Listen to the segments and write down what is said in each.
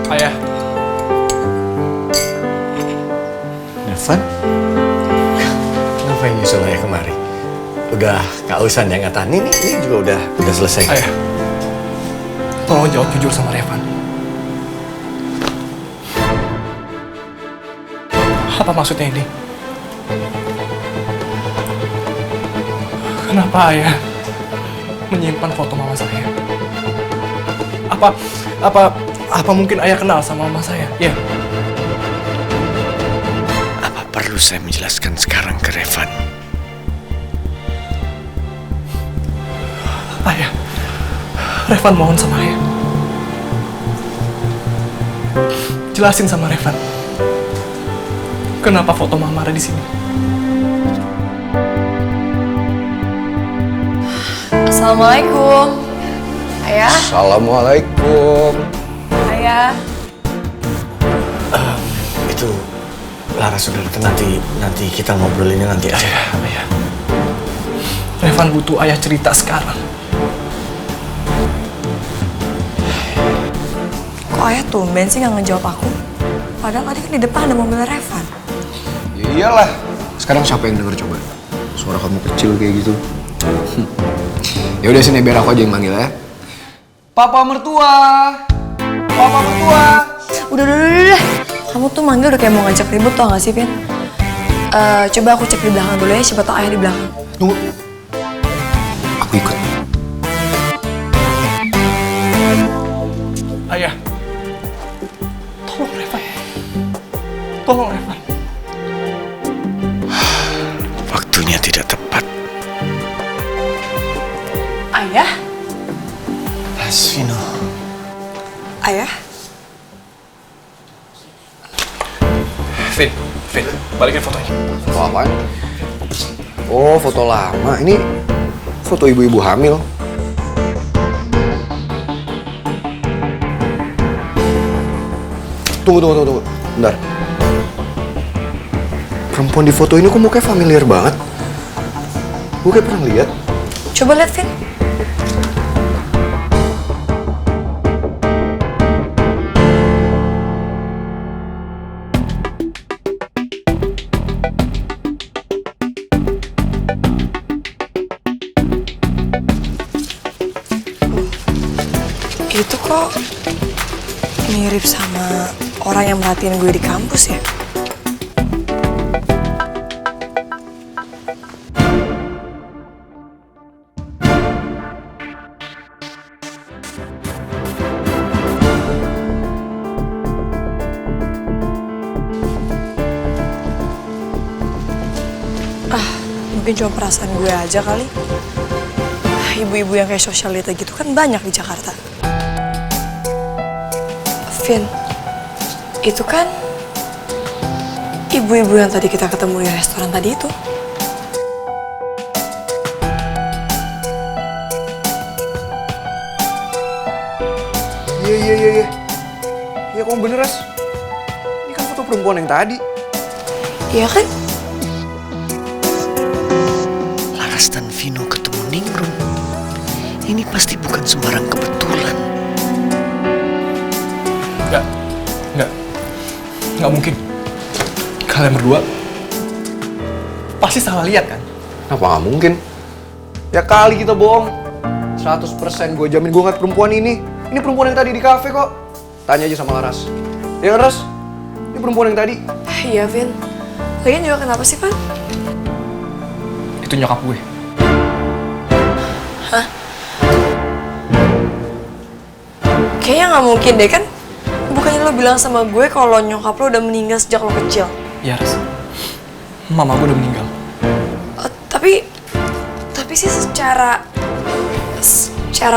Ayah. Evan? Ngapain nyusul ayah kemari? Udah kausan ya ngatan. Ini juga udah selesai. Ayah, tolong jawab jujur sama Revan. Apa maksudnya ini? Kenapa ayah menyimpan foto mama saya? Apa mungkin ayah kenal sama mama saya? Ya. Apa perlu saya menjelaskan sekarang ke Revan? Ayah, Revan mohon sama ayah. Jelasin sama Revan. Kenapa foto mama ada di sini? Assalamualaikum. Ayah. Assalamualaikum. Ayah. Itu Laras sudah nanti kita ngobrolinnya nanti aja. Ayah. Revan butuh ayah cerita sekarang. Kok ayah tumben sih nggak ngejawab aku? Padahal tadi kan di depan ada mobil Revan. Ya iyalah. Sekarang siapa yang denger coba? Suara kamu kecil kayak gitu. Ya udah sini biar aku aja yang manggil ya. Papa mertua. Papa mertua. Udah. Kamu tuh manggil udah kayak mau ngajak ribut tau gak sih, Vin? Coba aku cek di belakang dulu ya, siapa tau ayah di belakang. Tunggu. Aku ikut. Ayah, tolong Revan. Waktunya tidak tepat. Ayah? Asvino. Ayah? Vin, balikin fotonya. Foto apaan? Oh, foto lama. Ini foto ibu-ibu hamil. Tunggu. Bentar. Perempuan di foto ini kok mukanya familiar banget? Gue kayak pernah lihat. Coba lihat, Vin. Itu kok mirip sama orang yang merhatiin gue di kampus ya? Mungkin cuma perasaan gue aja kali. Ibu-ibu yang kayak sosialita gitu kan banyak di Jakarta. Vin, itu kan ibu-ibu yang tadi kita ketemu di restoran tadi itu. Iya. Iya, kamu bener, Ras. Ini kan foto perempuan yang tadi. Iya kan? Laras dan Vino ketemu Ningrum. Ini pasti bukan sembarang kebetulan. Nggak mungkin. Kalian berdua pasti salah lihat kan? Kenapa nggak mungkin? Ya kali kita bohong. 100% gue jamin gue ngeliat perempuan ini. Ini perempuan yang tadi di kafe kok. Tanya aja sama Laras. Ya kan, Ras? Ini perempuan yang tadi. Iya, Vin. Lagian juga kenapa sih, Pan? Itu nyokap gue. Hah? Kayaknya nggak mungkin deh kan? Bukannya lo bilang sama gue kalau nyokap lo udah meninggal sejak lo kecil? Iya, Ras. Mama gue udah meninggal. Tapi sih secara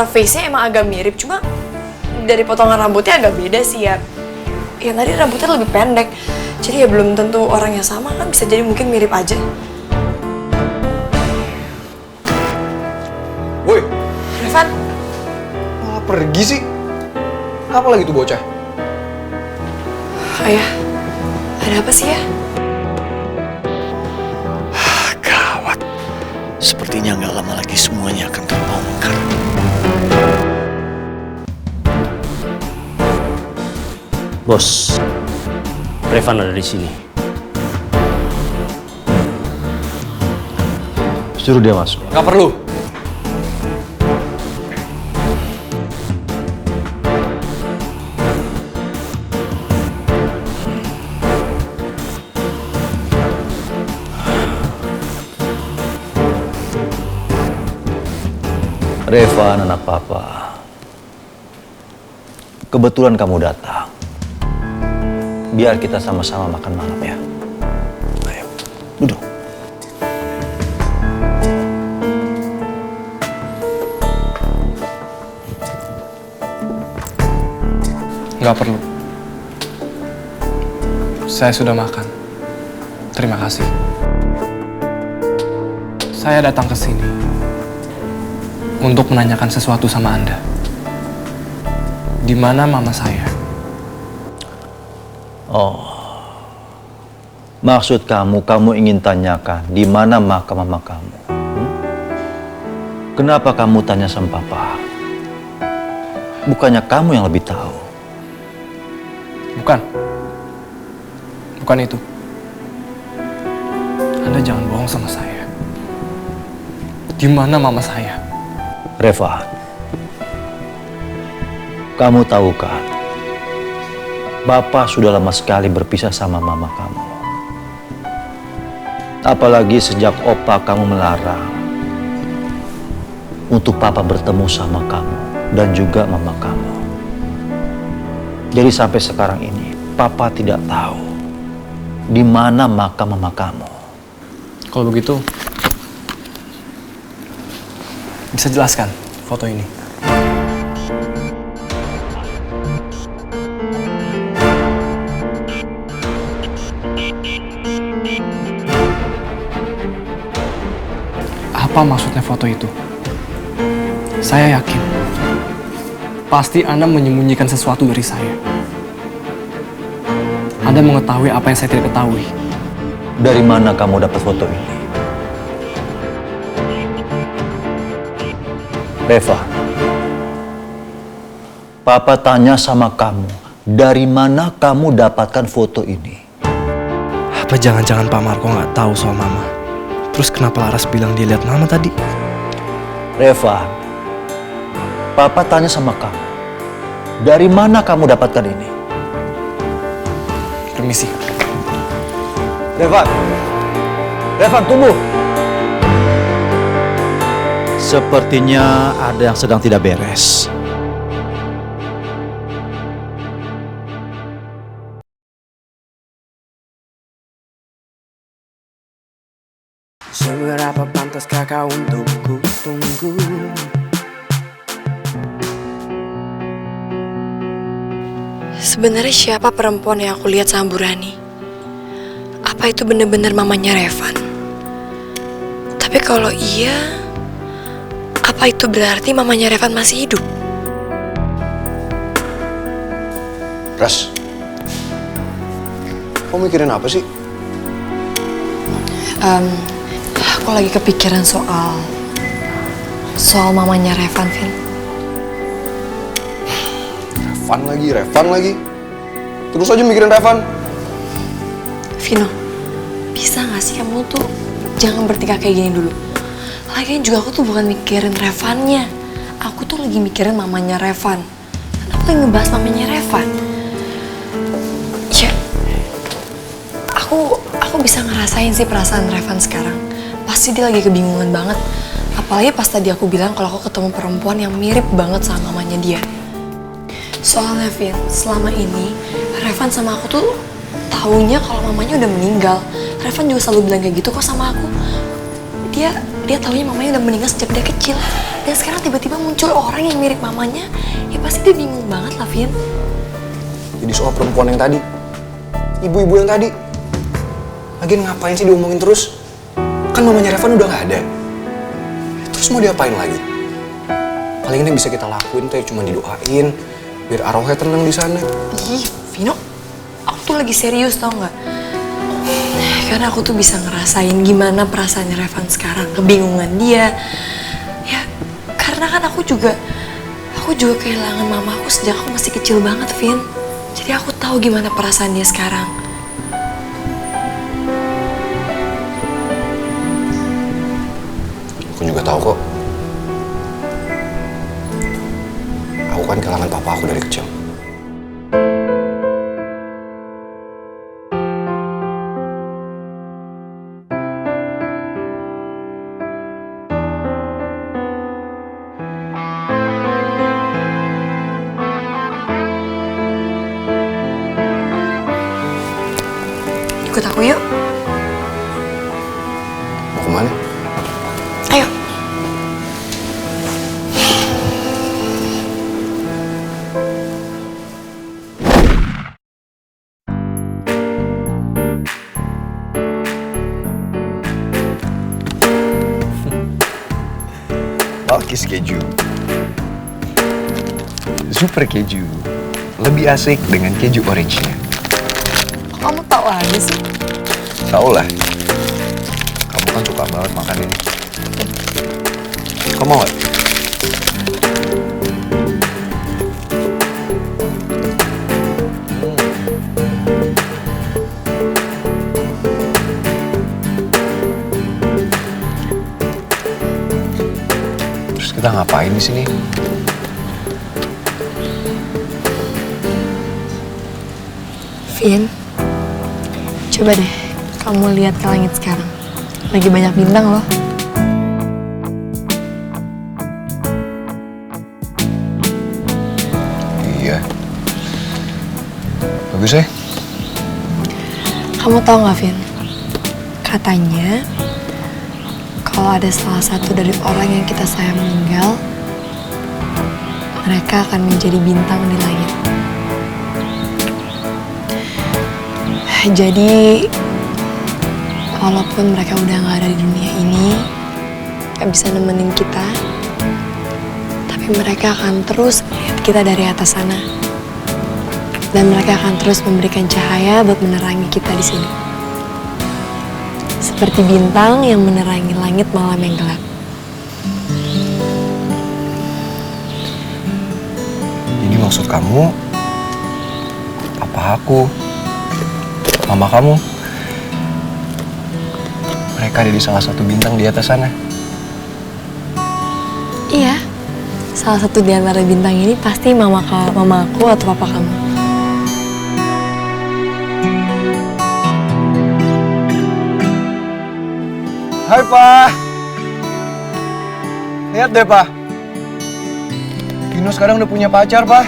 face-nya emang agak mirip, cuma dari potongan rambutnya agak beda sih ya. Yang tadi rambutnya lebih pendek, jadi ya belum tentu orang yang sama kan, bisa jadi mungkin mirip aja. Woi, Revan, malah pergi sih. Kenapa lagi tuh bocah? ayah, ada apa sih ya? Gawat. Sepertinya nggak lama lagi semuanya akan terbongkar. Bos, Revan ada di sini. Suruh dia masuk. Nggak perlu. Revan, anak papa. Kebetulan kamu datang. Biar kita sama-sama makan malam ya. Ayo, duduk. Nggak perlu. Saya sudah makan. Terima kasih. Saya datang ke sini untuk menanyakan sesuatu sama Anda. Di mana mama saya? Oh, maksud kamu ingin tanyakan di mana makam mama kamu? Kenapa kamu tanya sama papa? Bukannya kamu yang lebih tahu? Bukan itu. Anda jangan bohong sama saya. Di mana mama saya? Reva, kamu tahu kan? Bapak sudah lama sekali berpisah sama mama kamu. Apalagi sejak opa kamu melarang untuk papa bertemu sama kamu dan juga mama kamu. Jadi sampai sekarang ini, papa tidak tahu di mana makam mama kamu. Kalau begitu, bisa jelaskan foto ini? Apa maksudnya foto itu? Saya yakin pasti Anda menyembunyikan sesuatu dari saya. Anda mengetahui apa yang saya tidak ketahui. Dari mana kamu dapat foto ini? Reva, papa tanya sama kamu, dari mana kamu dapatkan foto ini? Apa jangan-jangan Pak Marco nggak tahu soal Mama? Terus kenapa Laras bilang dia lihat Mama tadi? Reva, papa tanya sama kamu, dari mana kamu dapatkan ini? Permisi. Revan, tunggu. Sepertinya ada yang sedang tidak beres. Seberapa pantaskah kau untuk ku tunggu? Sebenarnya siapa perempuan yang aku lihat sama Bu Rani? Apa itu bener-bener mamanya Revan? Tapi kalau iya, apa itu berarti mamanya Revan masih hidup? Ras, kamu mikirin apa sih? Aku lagi kepikiran soal mamanya Revan, Vin. Revan lagi. Terus aja mikirin Revan. Vino, bisa gak sih kamu tuh jangan bertingkah kayak gini dulu? Lagian juga aku tuh bukan mikirin Revannya. Aku tuh lagi mikirin mamanya Revan. Kenapa lagi ngebahas mamanya Revan? Ya, aku bisa ngerasain sih perasaan Revan sekarang. Pasti dia lagi kebingungan banget. Apalagi pas tadi aku bilang kalau aku ketemu perempuan yang mirip banget sama mamanya dia. Soalnya Vin, selama ini Revan sama aku tuh taunya kalau mamanya udah meninggal. Revan juga selalu bilang kayak gitu kok sama aku. Dia taunya mamanya udah meninggal sejak dia kecil. Dan sekarang tiba-tiba muncul orang yang mirip mamanya. Ya pasti dia bingung banget lah, Vin. Jadi soal perempuan yang tadi, ibu-ibu yang tadi, lagian ngapain sih diomongin terus? Kan mamanya Revan udah gak ada. Terus mau diapain lagi? Paling ini bisa kita lakuin tuh ya cuma didoain biar arwahnya tenang di sana. Ih, Vino, aku tuh lagi serius tau nggak? Karena aku tuh bisa ngerasain gimana perasaannya Revan sekarang, kebingungan dia. Ya, karena kan aku juga kehilangan mama aku sejak aku masih kecil banget, Vin. Jadi aku tahu gimana perasaan dia sekarang. Aku juga tahu kok. Aku kan kehilangan papa aku dari kecil. Ikut aku yuk. Mau kemana? Ayo. Malkis keju. Super keju. Lebih asik dengan keju orange-nya. Kamu tahu aja sih. Tahu lah. Kamu kan suka banget makan ini. Kamu mau gak? Terus kita ngapain di sini? Vin, coba deh kamu lihat ke langit sekarang. Lagi banyak bintang loh. Iya. Bagus ya? Kamu tahu nggak, Vin? Katanya kalau ada salah satu dari orang yang kita sayang meninggal, mereka akan menjadi bintang di langit. Jadi, walaupun mereka udah nggak ada di dunia ini, nggak bisa nemenin kita, tapi mereka akan terus melihat kita dari atas sana. Dan mereka akan terus memberikan cahaya buat menerangi kita di sini. Seperti bintang yang menerangi langit malam yang gelap. Jadi maksud kamu, papa aku, mama kamu, mereka ada di salah satu bintang di atas sana. Iya, salah satu di antara bintang ini pasti mama aku atau papa kamu. Hai, Pa. Lihat deh, Pa. Vino sekarang udah punya pacar, Pa.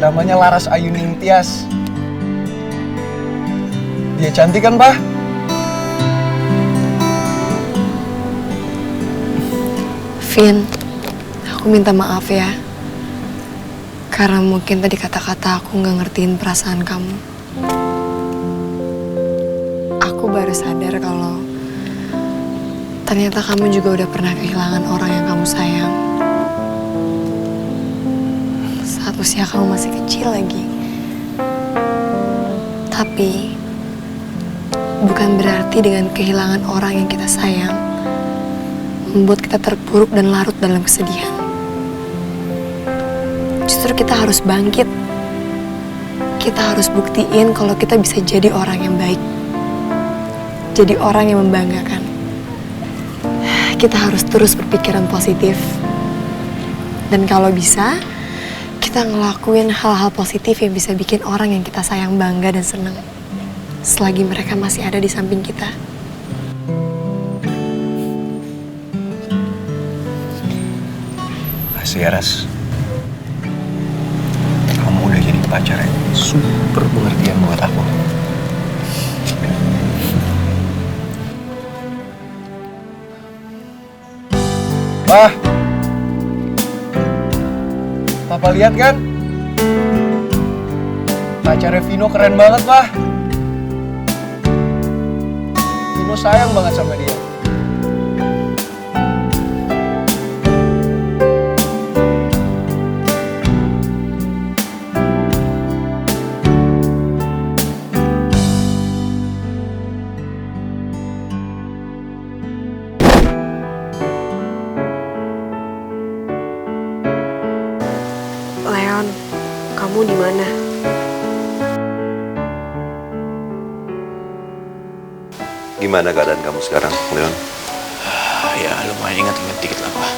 Namanya Laras Ayuning Tias. Dia cantik kan, Pa? Vin, aku minta maaf ya. Karena mungkin tadi kata-kata aku nggak ngertiin perasaan kamu. Aku baru sadar kalau ternyata kamu juga udah pernah kehilangan orang yang kamu sayang. Saat usia kamu masih kecil lagi. Tapi bukan berarti dengan kehilangan orang yang kita sayang membuat kita terpuruk dan larut dalam kesedihan. Justru kita harus bangkit. Kita harus buktiin kalau kita bisa jadi orang yang baik. Jadi orang yang membanggakan. Kita harus terus berpikiran positif. Dan kalau bisa, kita ngelakuin hal-hal positif yang bisa bikin orang yang kita sayang bangga dan senang. Selagi mereka masih ada di samping kita. Makasih ya, Ras. Kamu udah jadi pacar yang super pengertian buat aku. Pa, Papa lihat kan? Pacarnya Vino keren banget, Pa. Vino sayang banget sama dia. Leon, kamu kamu di mana? Gimana keadaan kamu sekarang, Leon? Ya lumayan ingat-ingat dikit lah Pak.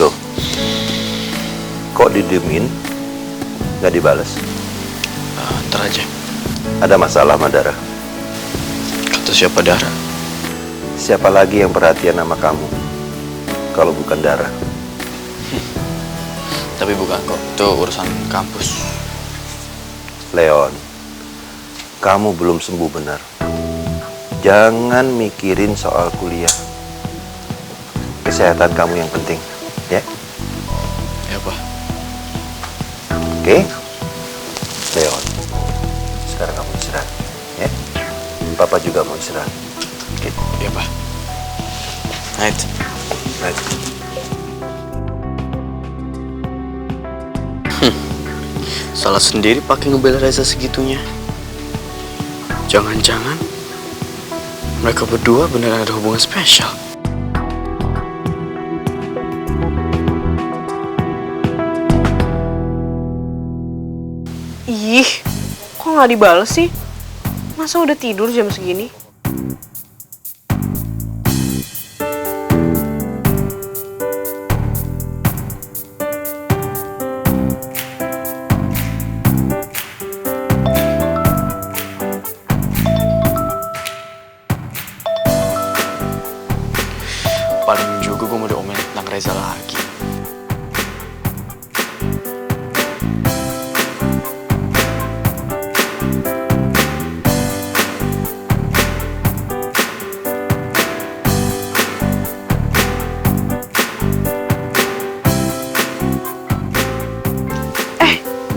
Loh, kok didiemin? Nggak dibales? Ntar aja. Ada masalah sama Dara? Kata siapa Dara? Siapa lagi yang perhatian sama kamu? Kalau bukan Dara. Tapi bukan kok, itu urusan kampus. Leon, kamu belum sembuh benar. Jangan mikirin soal kuliah. Kesehatan kamu yang penting, ya? Ya Pak. Oke? Leon, sekarang kamu istirahat, ya? Papa juga mau istirahat. Oke? Ya Pak. Night. Night. Salah sendiri pakai ngebela Reza segitunya. Jangan-jangan mereka berdua beneran ada hubungan spesial. Ih, kok nggak dibales sih? Masa udah tidur jam segini? Paling juga gue mau diomelin tentang Reza lagi.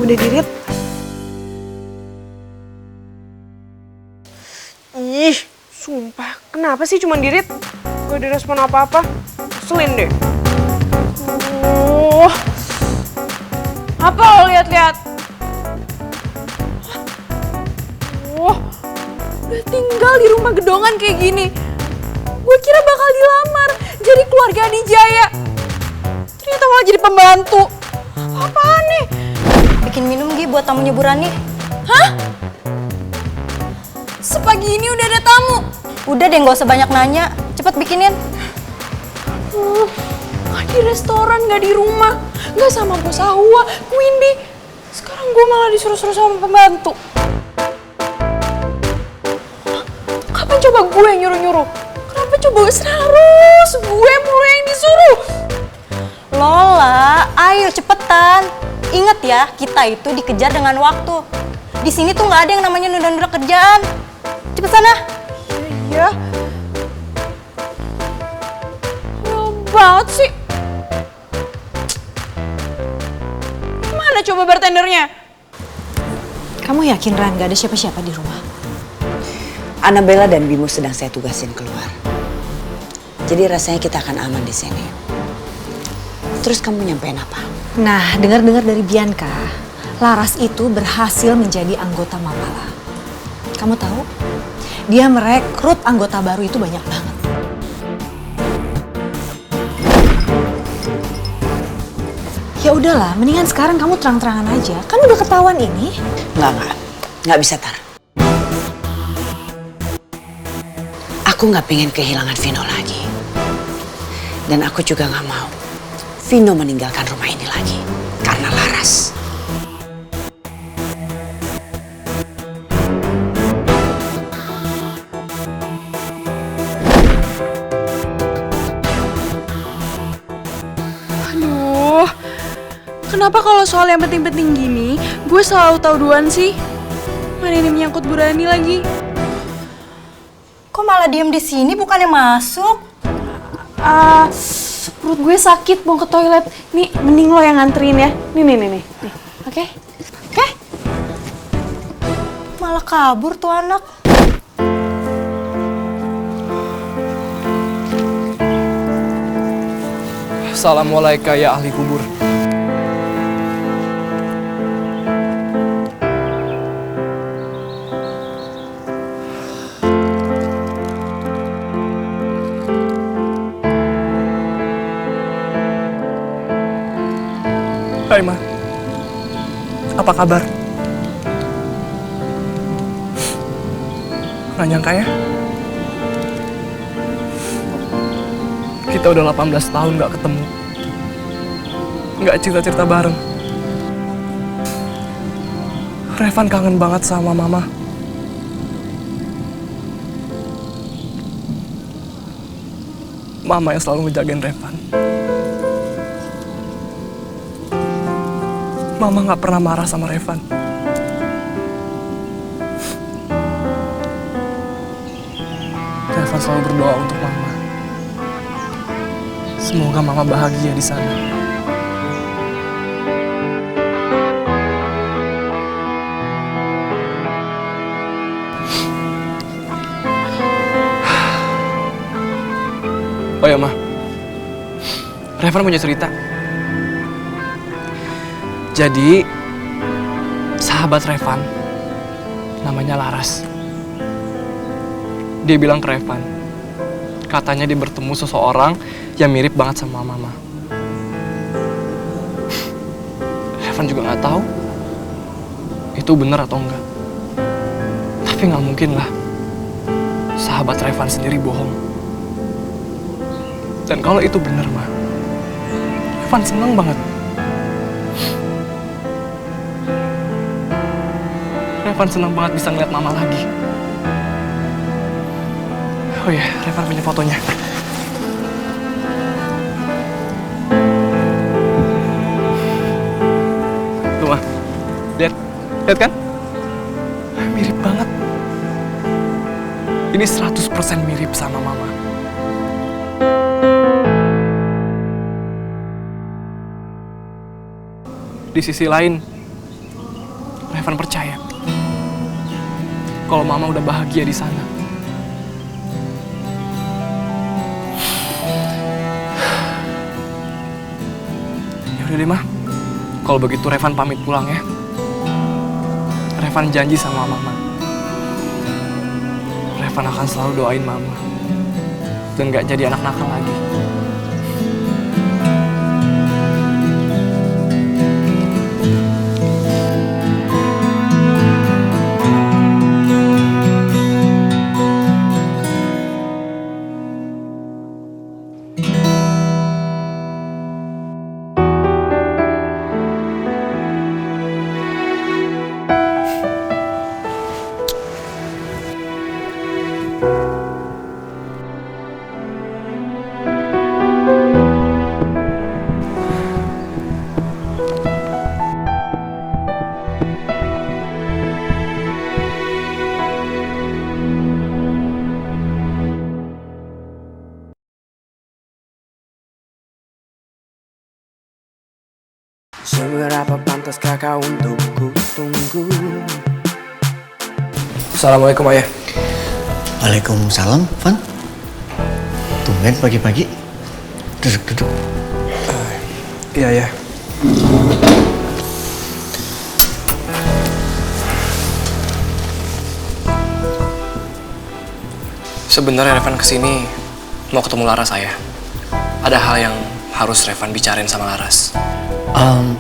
Udah dirit. Ih, sumpah. Kenapa sih cuma dirit? Gak direspon apa-apa. Keselin deh. Apa lo lihat-lihat? Udah tinggal di rumah gedongan kayak gini. Gue kira bakal dilamar jadi keluarga Adijaya. Ternyata malah jadi pembantu. Apaan nih? Bikin minum Gi buat tamunya Bu Rani. Hah? Sepagi ini udah ada tamu? Udah deh, nggak usah banyak nanya. Cepet bikinin. Gak di restoran, gak di rumah, gak sama bos Hawa, Windy. Sekarang gue malah disuruh-suruh sama pembantu. Kapan coba gue yang nyuruh-nyuruh? Kenapa coba harus gue mulu yang disuruh? Lola, ayo cepetan. Ingat ya, kita itu dikejar dengan waktu. Di sini tuh nggak ada yang namanya nunda-nunda kerjaan. Cepet sana. Iya. Lama banget sih. Mana coba bartendernya? Kamu yakin Ran gak ada siapa-siapa di rumah? Annabella dan Bimo sedang saya tugasin keluar. Jadi rasanya kita akan aman di sini. Terus kamu nyampein apa? Nah, dengar-dengar dari Bianca, Laras itu berhasil menjadi anggota Mapala. Kamu tahu? Dia merekrut anggota baru itu banyak banget. Ya udahlah, mendingan sekarang kamu terang-terangan aja. Kan udah ketahuan ini. Nggak bisa, Tar. Aku nggak pengen kehilangan Vino lagi. Dan aku juga nggak mau Vino meninggalkan rumah ini lagi karena Laras. Aduh, kenapa kalau soal yang penting-penting gini, gue selalu tahu duluan sih? Mana ini menyangkut Bu Rani lagi? Kok malah diem di sini bukannya masuk? Perut gue sakit, mau ke toilet. Nih, mending lo yang nganterin ya. Nih. Oke? Malah kabur tuh anak. Assalamualaikum ya ahli kubur. Hai Ma, apa kabar? Nggak nyangka ya, kita udah 18 tahun nggak ketemu, nggak cerita-cerita bareng. Revan kangen banget sama Mama. Mama yang selalu ngejagain Revan. Mama nggak pernah marah sama Revan. Revan selalu berdoa untuk Mama. Semoga Mama bahagia di sana. Oh ya Ma, Revan punya cerita. Jadi, sahabat Revan, namanya Laras. Dia bilang ke Revan, katanya dia bertemu seseorang yang mirip banget sama Mama. Revan juga nggak tahu itu benar atau enggak. Tapi nggak mungkin lah, sahabat Revan sendiri bohong. Dan kalau itu benar, Ma, Revan seneng banget. Revan seneng banget bisa ngeliat Mama lagi. Oh ya, Revan punya fotonya. Tuh, Ma. Lihat kan? Mirip banget. Ini 100% mirip sama Mama. Di sisi lain, Revan percaya kalau Mama udah bahagia di sana. Ya udah deh, Ma. Kalau begitu Revan pamit pulang ya. Revan janji sama Mama. Revan akan selalu doain Mama dan gak jadi anak nakal lagi. Seberapa pantaskah kau untuk ku tunggu? Assalamualaikum, Ayah. Waalaikumsalam, Van. Tumben pagi-pagi. Duduk. Iya, ya. Sebenarnya Revan kesini mau ketemu Laras, saya. Ada hal yang harus Revan bicarain sama Laras.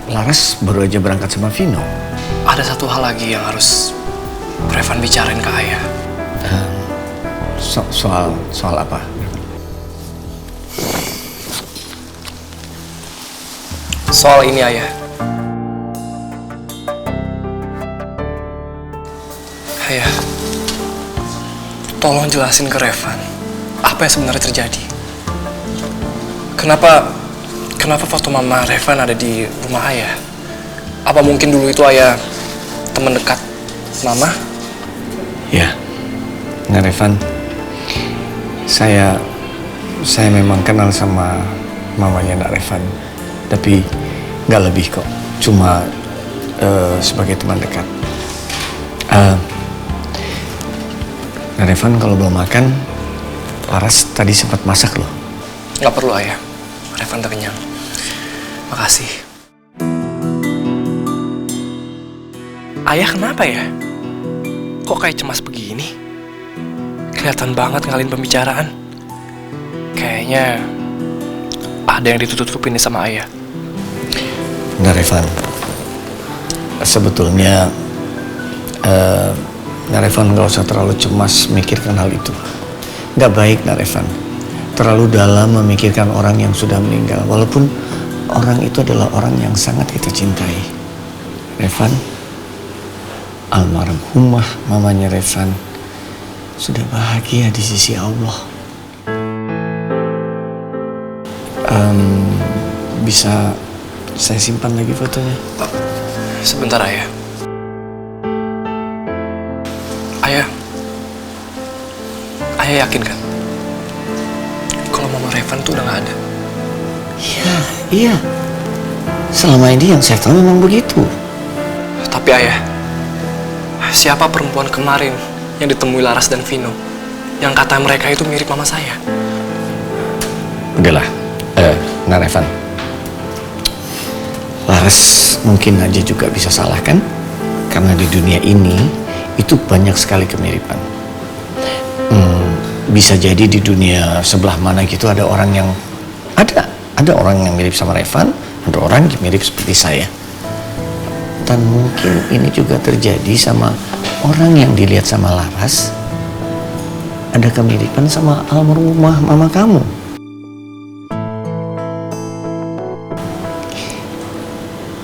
Laras baru aja berangkat sama Vino. Ada satu hal lagi yang harus Revan bicarain ke Ayah. Soal apa? Soal ini, Ayah. Ayah, tolong jelasin ke Revan apa yang sebenarnya terjadi. Kenapa foto Mama Revan ada di rumah Ayah? Apa mungkin dulu itu Ayah teman dekat Mama? Ya, nah Revan, saya memang kenal sama mamanya Nak Revan, tapi nggak lebih kok, cuma sebagai teman dekat. Nah Revan, kalau belum makan, Laras tadi sempat masak loh. Nggak perlu, Ayah. Revan udah kenyang. Makasih. Ayah kenapa ya? Kok kayak cemas begini? Kelihatan banget ngalin pembicaraan. Kayaknya ada yang ditutup-tutupin nih sama Ayah. Nah Revan, sebetulnya Revan gak usah terlalu cemas mikirkan hal itu. Gak baik Revan, terlalu dalam memikirkan orang yang sudah meninggal. Walaupun orang itu adalah orang yang sangat kita cintai. Revan, almarhumah mamanya Revan sudah bahagia di sisi Allah. Bisa saya simpan lagi fotonya? Sebentar, Ayah. Ayah yakin kan? Kalau mama Revan tuh udah gak ada. Iya. Selama ini yang saya tahu memang begitu. Tapi Ayah, siapa perempuan kemarin yang ditemui Laras dan Vino? Yang kata mereka itu mirip mama saya. Udahlah, nah Revan. Laras mungkin aja juga bisa salah kan? Karena di dunia ini itu banyak sekali kemiripan. Bisa jadi di dunia sebelah mana gitu ada orang yang ada orang yang mirip sama Revan, ada orang yang mirip seperti saya. Dan mungkin ini juga terjadi sama orang yang dilihat sama Laras. Ada kemiripan sama almarhumah mama kamu.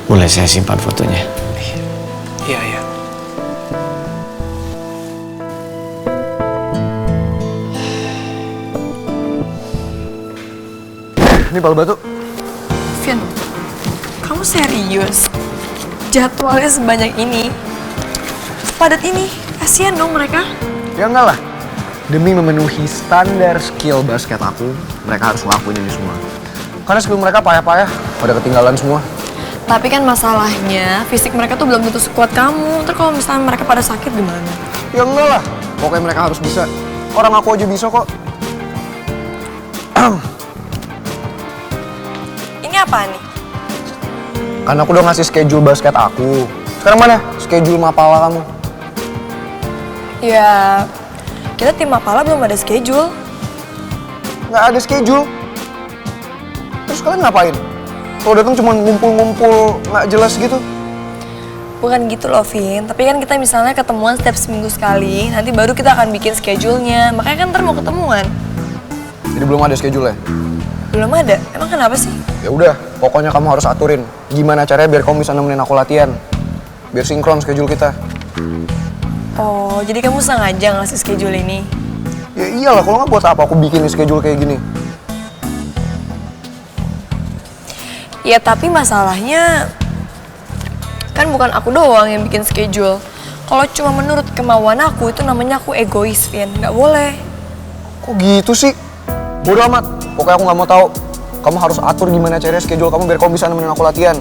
Boleh saya simpan fotonya? Iya, iya. Ini bal batu. Vin, kamu serius? Jadwalnya sebanyak ini? Sepadat ini? Kasian dong mereka. Ya enggak lah. Demi memenuhi standar skill basket aku, mereka harus ngelakuin ini semua. Karena skill mereka payah-payah, pada ketinggalan semua. Tapi kan masalahnya, fisik mereka tuh belum tentu sekuat kamu. Ntar kalau misalnya mereka pada sakit gimana? Ya enggak lah, pokoknya mereka harus bisa. Orang aku aja bisa kok. Ini apa nih? Karena aku udah ngasih schedule basket aku. Sekarang mana schedule Mapala kamu? Ya, kita tim Mapala belum ada schedule. Nggak ada schedule. Terus kalian ngapain? Kalau datang cuma ngumpul-ngumpul nggak jelas gitu. Bukan gitu loh, Vin. Tapi kan kita misalnya ketemuan setiap seminggu sekali. Nanti baru kita akan bikin schedule-nya. Makanya kan ntar mau ketemuan. Jadi belum ada schedule-nya? Belum ada? Emang kenapa sih? Ya udah, pokoknya kamu harus aturin gimana caranya biar kamu bisa nemenin aku latihan. Biar sinkron schedule kita. Oh, jadi kamu sengaja ngasih schedule ini? Ya iyalah, kalau nggak buat apa aku bikin schedule kayak gini? Ya tapi masalahnya kan bukan aku doang yang bikin schedule. Kalau cuma menurut kemauan aku itu namanya aku egois, Vin. Nggak boleh. Kok gitu sih? Bodoh amat. Pokoknya aku nggak mau tahu. Kamu harus atur gimana caranya schedule kamu biar kamu bisa nemenin aku latihan.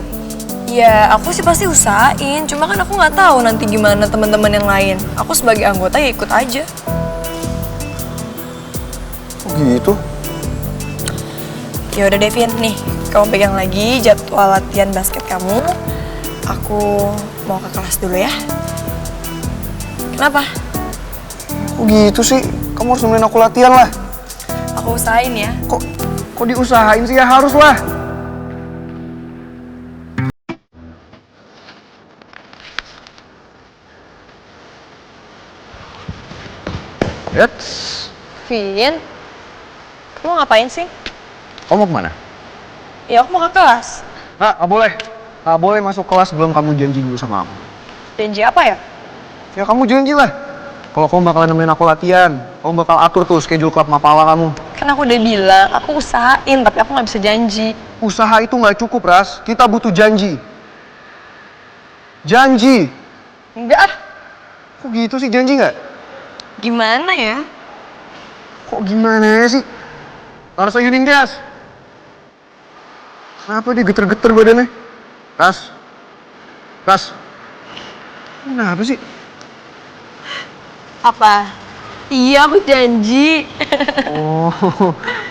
Ya aku sih pasti usahain. Cuma kan aku nggak tahu nanti gimana teman-teman yang lain. Aku sebagai anggota ya ikut aja. Kok gitu? Ya udah deh, Vin. Nih, kamu pegang lagi jadwal latihan basket kamu. Aku mau ke kelas dulu ya. Kenapa? Kok gitu sih? Kamu harus nemenin aku latihan lah. Aku usahain ya. Kok diusahain sih? Ya harus lah. Yats. Vin, kamu ngapain sih? Kamu mau kemana? Ya aku mau ke kelas. Nggak boleh. Nggak boleh masuk kelas sebelum kamu janji dulu sama aku. Janji apa ya? Ya kamu janji lah. Kalau kamu bakalan nemenin aku latihan, kamu bakal atur tuh schedule klub Mapala kamu. Kan aku udah bilang, aku usahain, tapi aku nggak bisa janji. Usaha itu nggak cukup, Ras. Kita butuh janji. Janji. Enggak. Kok gitu sih, janji nggak? Gimana ya? Kok gimana sih? Laras Yuning Tias. Kenapa dia geter-geter badannya? Ras. Ras. Kenapa sih? Apa? Iya, aku janji. Oh,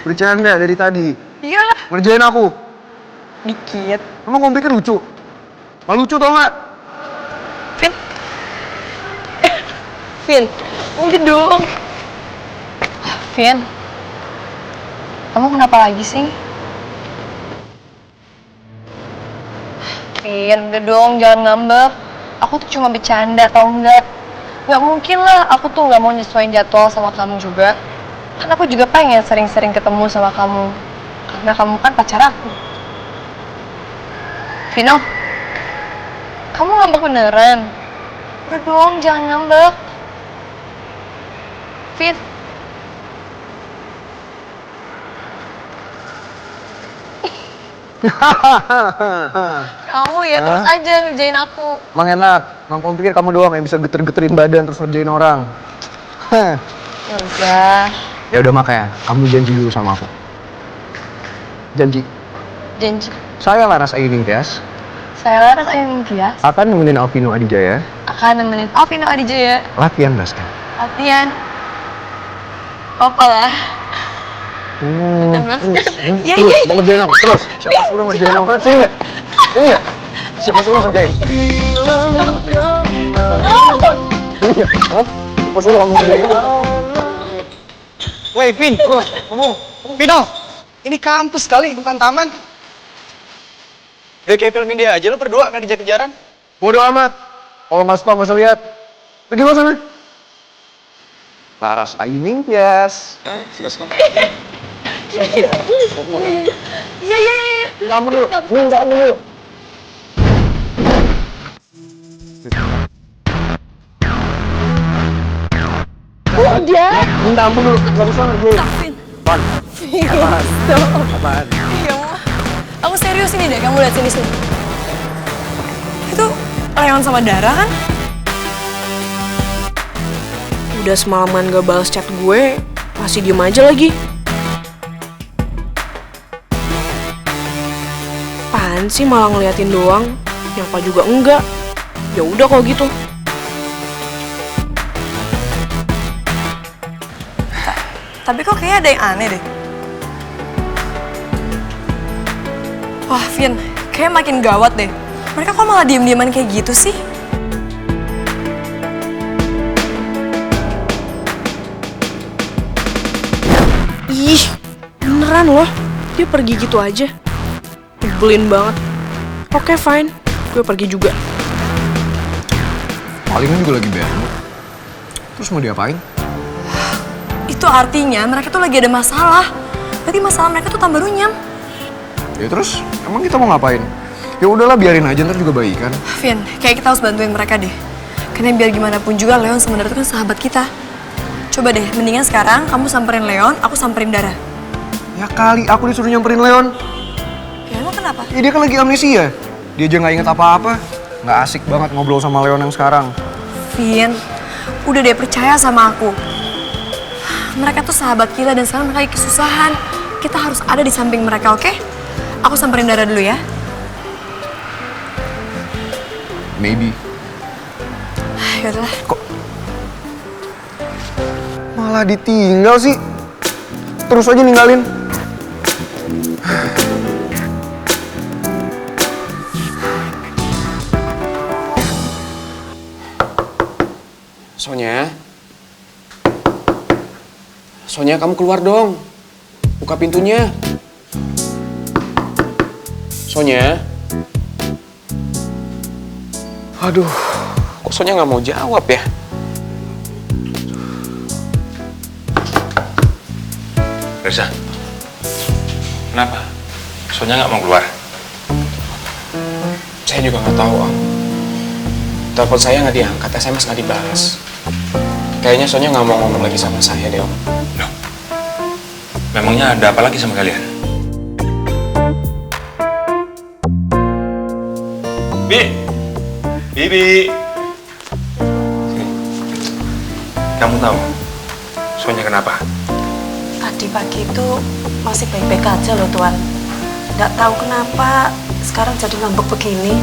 bercanda dari tadi. Iya. Ngerjain aku. Dikit. Emang kamu pikir lucu? Nggak lucu tau nggak? Vin. Vin, mungkin dong. Vin, kamu kenapa lagi sih? Vin, udah dong, jangan ngambek. Aku tuh cuma bercanda, tau nggak? Nggak mungkin lah, aku tuh nggak mau nyesuaiin jadwal sama kamu juga. Kan aku juga pengen sering-sering ketemu sama kamu. Karena kamu kan pacar aku. Vino, kamu ngambek beneran? Udah dong, jangan ngambek. Vin. Kamu ya terus aja ngerjain aku. Emang enak, emang kamu pikir kamu doang yang bisa geter-geterin badan terus ngerjain orang. Ya udah. Ya udah makanya, kamu janji dulu sama aku. Janji. Janji. Saya Laras Aini Tias Saya Laras Aini Tias akan nemenin Alvino Adijaya akan nemenin Alvino Adijaya latihan basket. latihan. Apa lah? Iya. Mau ngerjain apa? Terus. Siapa suruh ngerjain apa sih? Iya. Siapa suruh ngerjain? Iya. Siapa suruh kamu ngerjain? Woi, Vin. Ngomong. Vino. Ini kampus kali, bukan taman. Udah kayak film India aja, lo berdua nggak kejar-kejaran. Bodoh amat. Kalau nggak suka, nggak usah lihat. Pergi lo sana. Laras Aini Tias. Iya. Kamu dulu. Minta dulu. Udah. Minta ampun dulu. Gak bisa ngerjain. Apaan? Apaan? Iya, aku serius ini deh, kamu lihat sini. Itu Leon sama Dara kan? Udah semalaman gak balas chat gue, masih diem aja lagi. Apaan sih malah ngeliatin doang, nyapa juga enggak. Ya udah kalau gitu. Tapi kok kayaknya ada yang aneh deh. Wah, Vin, kayak makin gawat deh. Mereka kok malah diem-dieman kayak gitu sih? Ih, beneran loh. Dia pergi gitu aja. Nyebelin banget. Oke, fine. Gue pergi juga. Palingan juga lagi bemo. Terus mau diapain? Itu artinya mereka tuh lagi ada masalah. Berarti masalah mereka tuh tambah runyam. Ya terus, emang kita mau ngapain? Ya udahlah, biarin aja, ntar juga baikan. Vin, kayak kita harus bantuin mereka deh. Karena biar gimana pun juga Leon sebenarnya itu kan sahabat kita. Coba deh, mendingan sekarang kamu samperin Leon, aku samperin Dara. Ya kali, aku disuruh nyamperin Leon. Ya emang kenapa? Ya dia kan lagi amnesia. Dia aja nggak inget apa-apa. Nggak asik banget ngobrol sama Leon yang sekarang. Vin, udah deh percaya sama aku. Mereka tuh sahabat kita dan sekarang mereka lagi kesusahan. Kita harus ada di samping mereka, oke? Aku samperin Dara dulu ya. Maybe. Yaudahlah. Kok malah ditinggal sih? Terus aja ninggalin. Sonya, kamu keluar dong. Buka pintunya. Sonya. Aduh, kok Sonya nggak mau jawab ya? Reza, kenapa? Sonya nggak mau keluar? Saya juga nggak tahu, Om. Telepon saya nggak diangkat, SMS nggak dibalas. Kayaknya Sonya nggak mau ngomong lagi sama saya deh, Om. Loh, memangnya ada apa lagi sama kalian? Bibi. Sini. Kamu tahu Sonya kenapa? Tadi pagi itu masih baik-baik aja loh Tuan. Nggak tahu kenapa sekarang jadi ngambek begini.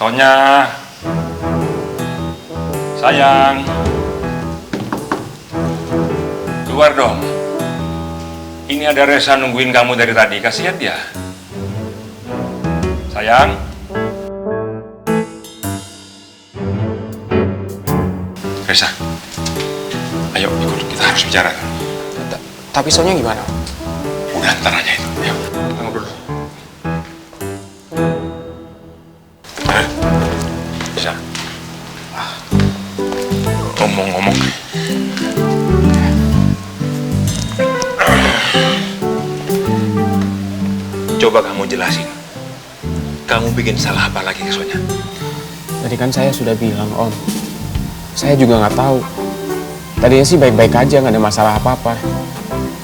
Sonya, sayang, keluar dong. Ini ada Reza nungguin kamu dari tadi, kasihan dia. Sayang. Reza, ayo ikut kita. harus bicara. Tapi soalnya gimana? Udah, ntar aja itu. Ayo, kita ngobrol dulu. Bisa. Ngomong-ngomong. Coba kamu jelasin. Kamu bikin salah apa lagi ke Sonya? Tadi kan saya sudah bilang, Om. Saya juga nggak tahu. Tadinya sih baik-baik aja, nggak ada masalah apa-apa.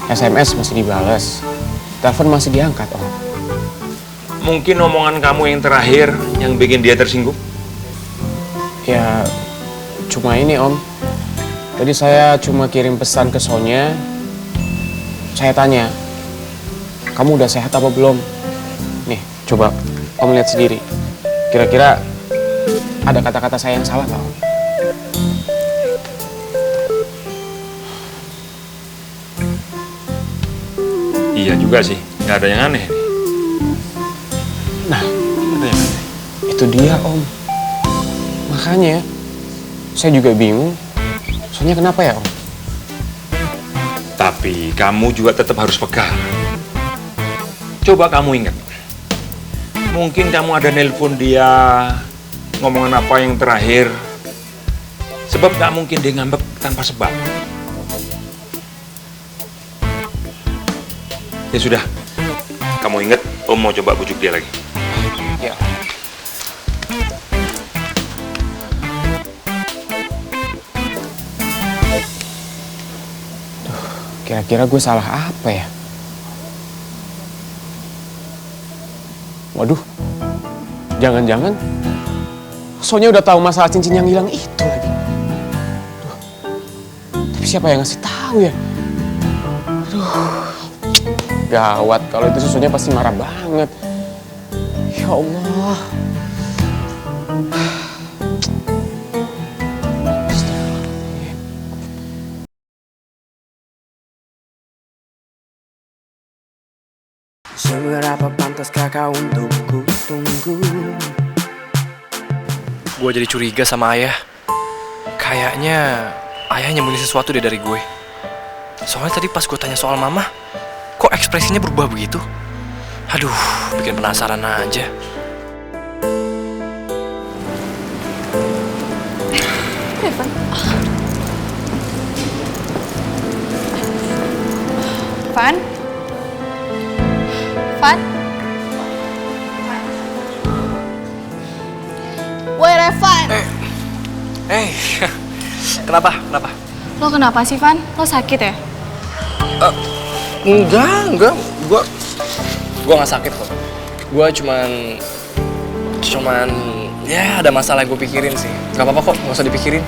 SMS masih dibales. Telepon masih diangkat, Om. Mungkin omongan kamu yang terakhir yang bikin dia tersinggung? Ya, cuma ini, Om. Tadi saya cuma kirim pesan ke Sonya. Saya tanya, kamu udah sehat apa belum? Nih, coba Om lihat sendiri. Kira-kira ada kata-kata saya yang salah nggak, Om? Iya juga sih, nggak ada yang aneh. Nah, itu dia, Om. Makanya, saya juga bingung. Soalnya kenapa ya, Om? Tapi kamu juga tetap harus peka. Coba kamu ingat. Mungkin kamu ada nelpon dia, ngomongan apa yang terakhir. Sebab nggak mungkin dia ngambek tanpa sebab. Ya sudah, kamu ingat, Om mau coba bujuk dia lagi. Ya. Kira-kira gue salah apa ya? Waduh, jangan-jangan Sonya udah tahu masalah cincin yang hilang itu lagi. Duh, tapi siapa yang ngasih tahu ya? Aduh, gawat, kalau itu Sonya pasti marah banget. Ya Allah. Seberapa pantaskah kau untuk ku tunggu? Gue jadi curiga sama ayah. Kayaknya ayah nyembunyi sesuatu deh dari gue. Soalnya tadi pas gue tanya soal mama, kok ekspresinya berubah begitu? Aduh, bikin penasaran aja. Evan. Van? Van? Woi, Revan! Kenapa? Lo kenapa sih, Van? Lo sakit ya? Enggak. Gue nggak sakit kok. Gue cuman ya ada masalah yang gue pikirin sih. Gak apa-apa kok, nggak usah dipikirin.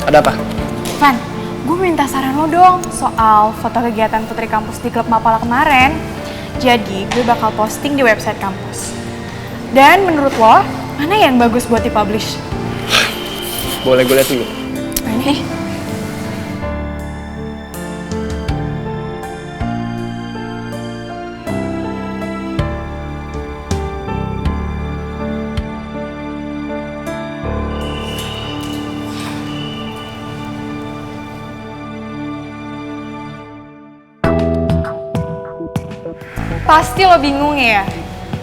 Ada apa? Van, gue minta saran lo dong soal foto kegiatan putri kampus di klub Mapala kemarin. Jadi, gue bakal posting di website kampus. Dan menurut lo, mana yang bagus buat dipublish? Boleh gue lihat dulu. Ini. Pasti lo bingung ya?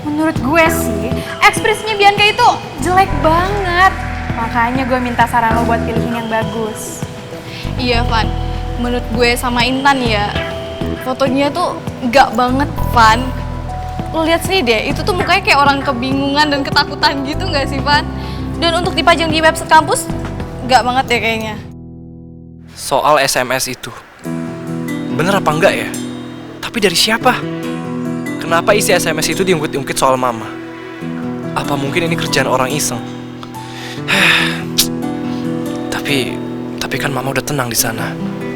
Menurut gue sih, ekspresinya Bianca itu jelek banget. Makanya gue minta saran lo buat pilihin yang bagus. Iya, Van. Menurut gue sama Intan ya, fotonya tuh enggak banget, Van. Lo lihat sini deh, itu tuh mukanya kayak orang kebingungan dan ketakutan gitu nggak sih, Van? Dan untuk dipajang di website kampus, enggak banget ya kayaknya. Soal SMS itu, bener apa enggak ya? Tapi dari siapa? Kenapa isi SMS itu diungkit-ungkit soal mama? Apa mungkin ini kerjaan orang iseng? Tapi kan mama udah tenang di sana.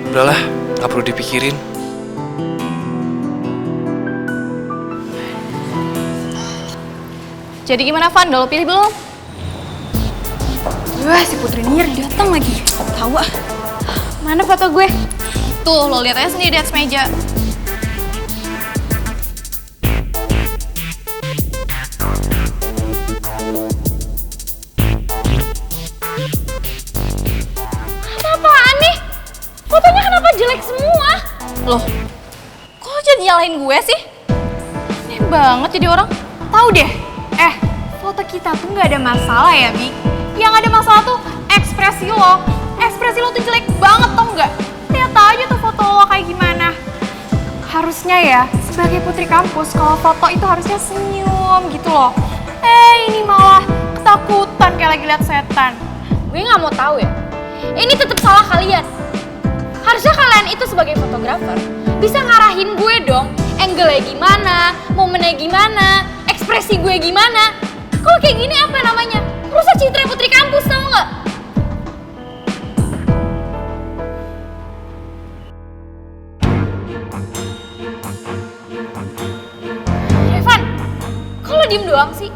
Udahlah, nggak perlu dipikirin. Jadi gimana, Van? Udah lo pilih belum? Wah, si Putri Nier datang lagi. Tahu ah. Mana foto gue? Tuh, lo lihat aja sendiri di atas meja. Apaan nih? Fotonya kenapa jelek Loh, kok lo jadi nyalahin gue sih? Aneh banget jadi orang. Tahu deh, foto kita tuh nggak ada masalah ya, Bi. Yang ada masalah tuh ekspresi lo. Ekspresi lo tuh jelek banget, tau nggak? Lihat aja tuh foto lo kayak gimana. Harusnya ya, sebagai putri kampus, kalau foto itu harusnya senyum gitu loh. Ini malah ketakutan kayak lagi lihat setan. Gue nggak mau tahu ya. Ini tetap salah kalian. Harusnya kalian itu sebagai fotografer bisa ngarahin gue dong. Angle-nya gimana, momennya gimana, ekspresi gue gimana. Kalau kayak gini apa namanya? Rusak citra putri kampus, tau nggak? Revan, kok lo diem doang sih?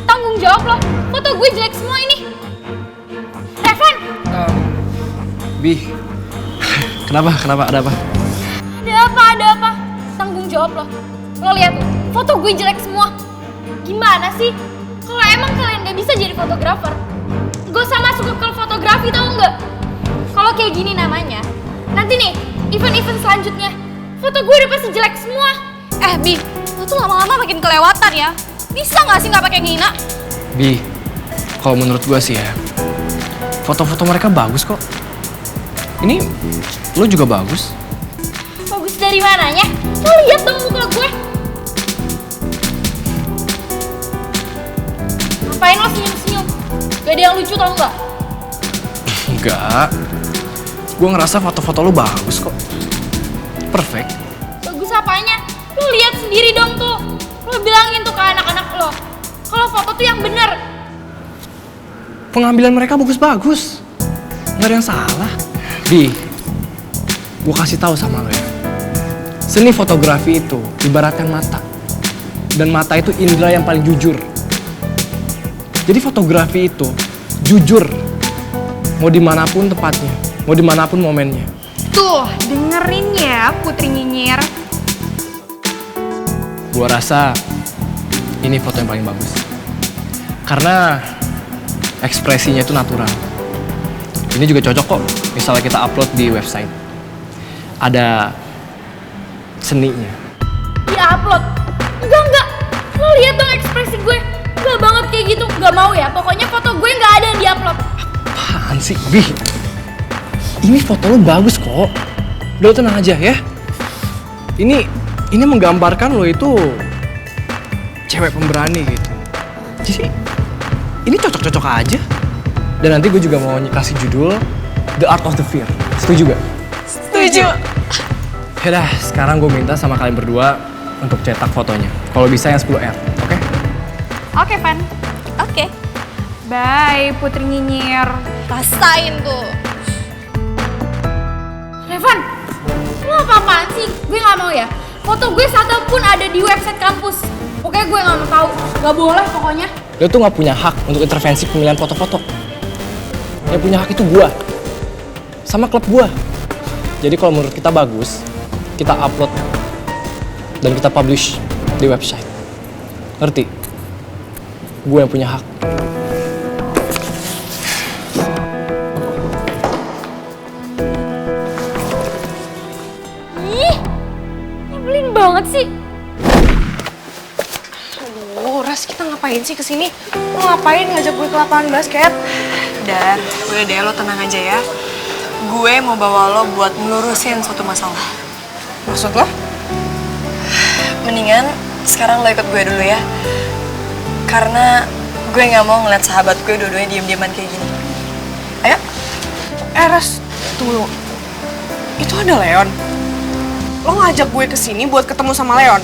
Tanggung jawab lo, foto gue jelek semua ini. Revan! Bi, kenapa? Ada apa? Ada apa? Tanggung jawab lo. Lo lihat tuh, foto gue jelek semua. Gimana sih? Kalau emang kalian gak bisa jadi fotografer, gak usah masuk ke klub fotografi, tau nggak? Kalau kayak gini namanya, nanti nih, event-event selanjutnya, foto gue udah pasti jelek semua. Bi, lo tuh lama-lama makin kelewatan ya. Bisa gak sih gak pakai ngina? Bi, kalau menurut gue sih ya, foto-foto mereka bagus kok. Ini, lo juga bagus. Bagus dari mananya? Lo lihat dong muka gue. Ngapain lo senyum-senyum? Gak ada yang lucu tau nggak? Enggak. Gue ngerasa foto-foto lo bagus kok. Perfect. Bagus apanya? Lo lihat sendiri dong tuh. Lo bilangin tuh ke anak-anak lo. Kalau foto tuh yang bener. Pengambilan mereka bagus-bagus. Nggak ada yang salah. Bi, gue kasih tahu sama lo ya. Seni fotografi itu ibaratkan mata. Dan mata itu indera yang paling jujur. Jadi fotografi itu jujur. Mau dimanapun tempatnya, mau dimanapun momennya. Tuh, dengerin ya Putri Nyinyir. Gue rasa ini foto yang paling bagus. Karena ekspresinya itu natural. Ini juga cocok kok, misalnya kita upload di website. Ada seninya. Di-upload? Enggak. Lo lihat dong ekspresi gue. Enggak banget kayak gitu, enggak mau ya. Pokoknya foto gue enggak ada yang di-upload. Apaan sih, Bi? Ini foto lo bagus kok. Udah tenang aja ya. Ini menggambarkan lo itu cewek pemberani gitu. Jadi ini cocok-cocok aja. Dan nanti gue juga mau kasih judul The Art of the Fear. Setuju gak? Setuju. Yaudah, sekarang gue minta sama kalian berdua untuk cetak fotonya. Kalau bisa yang 10R, oke? Oke, Pan. Oke. Bye, Putri Nyinyir. Rasain tuh. Revan, lo apa-apaan sih? Gue gak mau ya. Foto gue satu pun ada di website kampus. Pokoknya gue gak mau tahu. Gak boleh pokoknya. Lo tuh gak punya hak untuk intervensi pemilihan foto-foto. Yang punya hak itu gue. Sama klub gue. Jadi kalau menurut kita bagus, kita upload dan kita publish di website. Ngerti? Gue yang punya hak. Ih, nyebelin banget sih. Aduh, Ras, kita ngapain sih kesini? Lo ngapain ngajak gue ke lapangan basket? Dan udah deh, lo tenang aja ya. Gue mau bawa lo buat ngelurusin suatu masalah. Maksud lo? Mendingan sekarang lo ikut gue dulu ya. Karena gue gak mau ngeliat sahabat gue dua-duanya diem-dieman kayak gini. Ayo. Ras, tunggu. Itu ada Leon. Lo ngajak gue kesini buat ketemu sama Leon?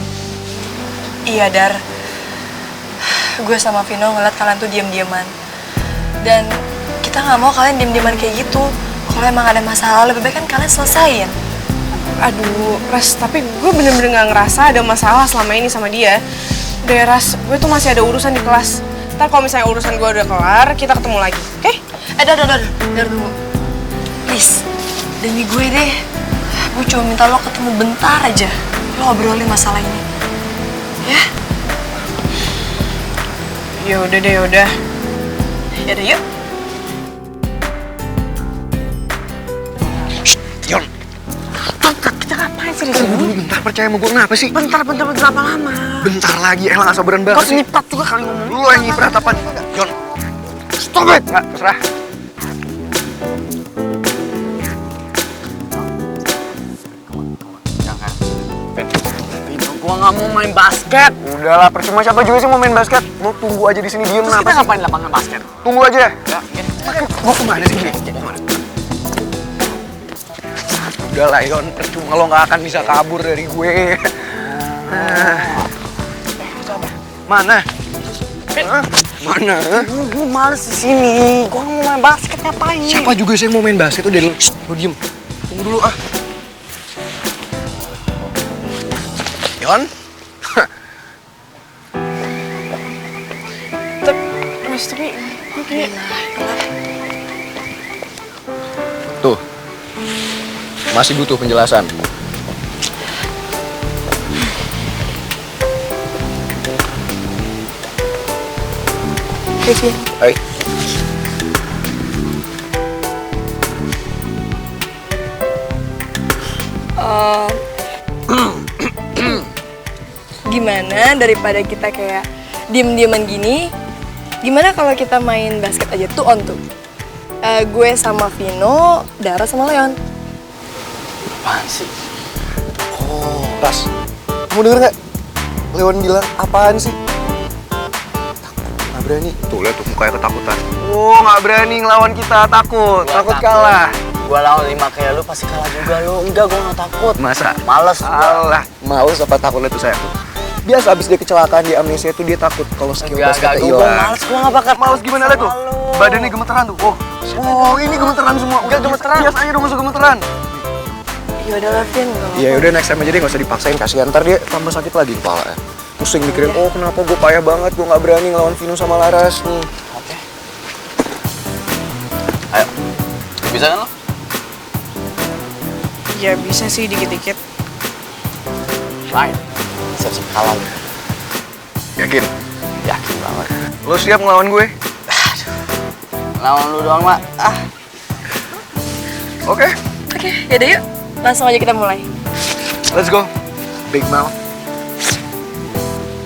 Iya, Dar. Gue sama Vino ngeliat kalian tuh diem-dieman. Dan kita gak mau kalian diem-dieman kayak gitu. Kalau emang ada masalah, lebih baik kan kalian selesain. Aduh, Ras, tapi gue bener-bener gak ngerasa ada masalah selama ini sama dia. Udah ya, Ras, gue tuh masih ada urusan di kelas. Ntar kalau misalnya urusan gue udah kelar, kita ketemu lagi, oke? Dar dulu. Please, demi gue deh. Gue cuma minta lo ketemu bentar aja. Lo obrolin masalah ini. Ya? Ya udah deh, yaudah. Yaudah, yuk. Kita ngapain sih? serius lu? Bentar, percaya sama gue, kenapa sih? Bentar apa lama? Bentar lagi, Ella gak sabaran banget Kau nyiprat juga kali ngomong. Lu yang nyiprat apaan? Jon, stop it! Nggak, terserah. Gua nggak mau main basket. Udahlah, percuma siapa juga sih mau main basket. Lu tunggu aja di sini, diem. Terus kita ngapain di lapangan basket? Tunggu aja. Ya, mau kemana sih? Udahlah, Yon, percuma lo nggak akan bisa kabur dari gue. Mana? Mana? Gue males di sini. Gue nggak mau main basket, ngapain? Siapa juga sih yang mau main basket? Udah, lu diem. Tunggu dulu ah. Yon? Tapi gue kayak... Tuh, masih butuh penjelasan. Kevin. Hai. Gimana daripada kita kayak diem-dieman gini, gimana kalau kita main basket aja tuh on tuh? Gue sama Vino, Dara sama Leon. Apaan sih? Oh, Ras, kamu denger gak? Leon bilang apaan sih? Gak berani. Tuh, lihat tuh mukanya ketakutan. Oh, gak berani ngelawan kita, takut kalah. Gua lawan 5 kayak lu pasti kalah juga lu. Enggak, gua gak takut. Masa? Males gua. Alah, males apa takut lihat tuh saya tuh. Biasa abis dia kecelakaan di amnesia tuh dia takut kalau skill basketnya hilang. Males, gua gak bakal. Males gimana lihat tuh? Badannya gemeteran tuh. Oh, ini gemeteran semua. Udah gemeteran. Biasanya dong masuk gemeteran. Ya udah lah, Vin. Iya, udah next time aja deh, nggak usah dipaksain, kasihan ntar dia tambah sakit lagi kepala. Pusing mikirin, oh kenapa gue payah banget, gue nggak berani ngelawan Vino sama Laras. Oke. Ayo, bisa kan lo? Ya bisa sih dikit-dikit. Fine, siap-siap kalah. Yakin? Yakin banget. Lo siap ngelawan gue? Lawan lu doang, Mak. Oke, yaudah yuk. Langsung aja kita mulai. Let's go, Big Mouth.